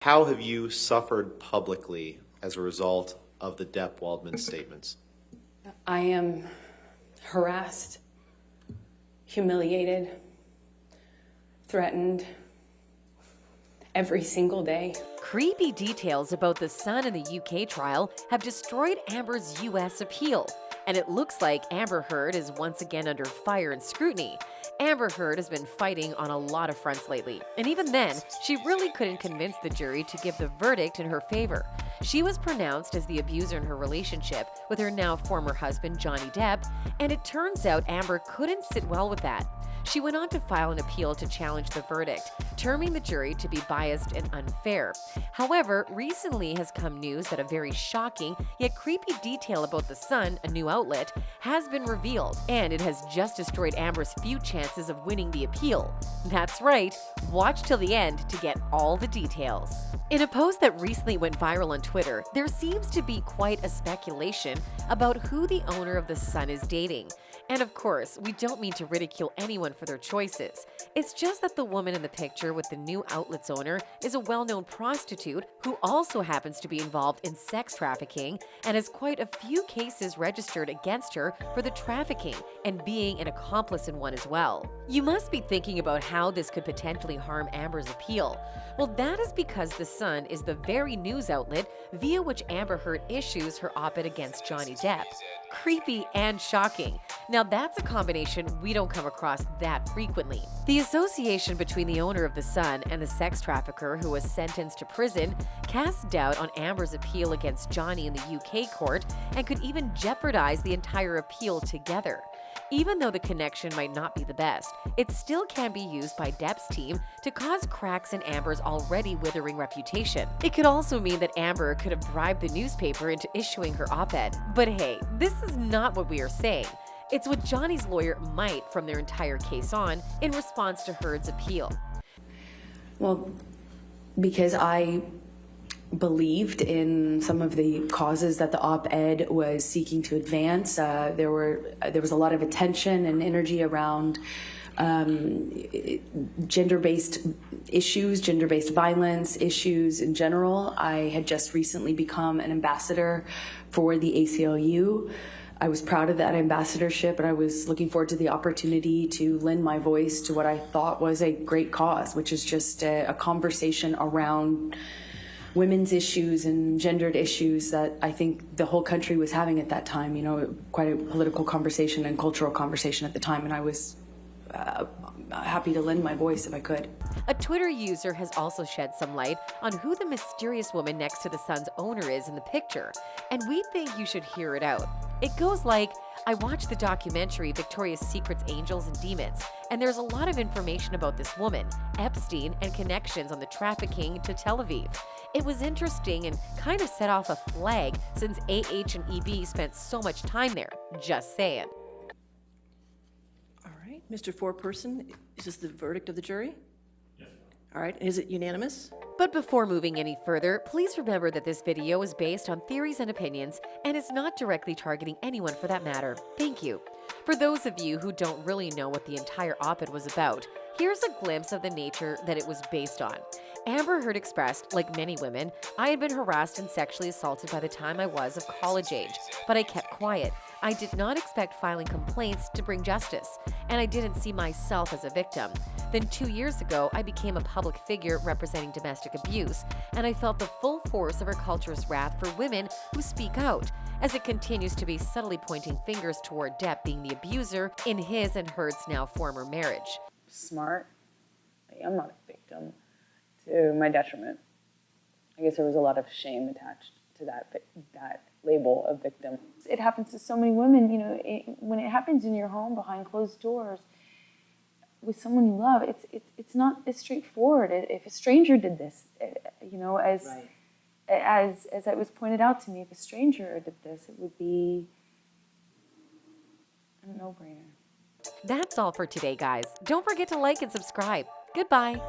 How have you suffered publicly as a result of the Depp-Waldman statements? I am harassed, humiliated, threatened every single day. Creepy details about the Sun and the UK trial have destroyed Amber's US appeal. And it looks like Amber Heard is once again under fire and scrutiny. Amber Heard has been fighting on a lot of fronts lately, and even then, she really couldn't convince the jury to give the verdict in her favor. She was pronounced as the abuser in her relationship with her now former husband, Johnny Depp, and it turns out Amber couldn't sit well with that. She went on to file an appeal to challenge the verdict, terming the jury to be biased and unfair. However, recently has come news that a very shocking yet creepy detail about The Sun, a new outlet, has been revealed, and it has just destroyed Amber's few chances of winning the appeal. That's right, watch till the end to get all the details. In a post that recently went viral on Twitter, there seems to be quite a speculation about who the owner of The Sun is dating. And of course, we don't mean to ridicule anyone for their choices. It's just that the woman in the picture with the new outlet's owner is a well-known prostitute who also happens to be involved in sex trafficking and has quite a few cases registered against her for the trafficking and being an accomplice in one as well. You must be thinking about how this could potentially harm Amber's appeal. Well, that is because The Sun is the very news outlet via which Amber Heard issues her op-ed against Johnny Depp. Creepy and shocking. Now that's a combination we don't come across that frequently. The association between the owner of The Sun and the sex trafficker who was sentenced to prison casts doubt on Amber's appeal against Johnny in the UK court and could even jeopardize the entire appeal together. Even though the connection might not be the best, it still can be used by Depp's team to cause cracks in Amber's already withering reputation. It could also mean that Amber could have bribed the newspaper into issuing her op-ed. But hey, this is not what we are saying. It's what Johnny's lawyer might from their entire case on in response to Heard's appeal. Well, because I believed in some of the causes that the op-ed was seeking to advance. There was a lot of attention and energy around gender-based issues, gender-based violence issues in general. I had just recently become an ambassador for the ACLU. I was proud of that ambassadorship, and I was looking forward to the opportunity to lend my voice to what I thought was a great cause, which is just a conversation around women's issues and gendered issues that I think the whole country was having at that time, quite a political conversation and cultural conversation at the time, and I was happy to lend my voice if I could. A Twitter user has also shed some light on who the mysterious woman next to The Sun's owner is in the picture, and we think you should hear it out. It goes like, I watched the documentary Victoria's Secret's Angels and Demons, and there's a lot of information about this woman, Epstein, and connections on the trafficking to Tel Aviv. It was interesting and kind of set off a flag since AH and EB spent so much time there. Just saying. All right, Mr. Foreperson, is this the verdict of the jury? Yes. All right, is it unanimous? But before moving any further, please remember that this video is based on theories and opinions and is not directly targeting anyone for that matter. Thank you. For those of you who don't really know what the entire op-ed was about, here's a glimpse of the nature that it was based on. Amber Heard expressed, like many women, I had been harassed and sexually assaulted by the time I was of college age, but I kept quiet. I did not expect filing complaints to bring justice, and I didn't see myself as a victim. Then 2 years ago, I became a public figure representing domestic abuse, and I felt the full force of our culture's wrath for women who speak out, as it continues to be subtly pointing fingers toward Depp being the abuser in his and Heard's now former marriage. Smart. I'm not a victim, to my detriment. I guess there was a lot of shame attached to that label of victim. It happens to so many women, when it happens in your home behind closed doors with someone you love, it's not as straightforward. If a stranger did this, as it was pointed out to me, if a stranger did this, it would be a no-brainer. That's all for today, guys. Don't forget to like and subscribe. Goodbye.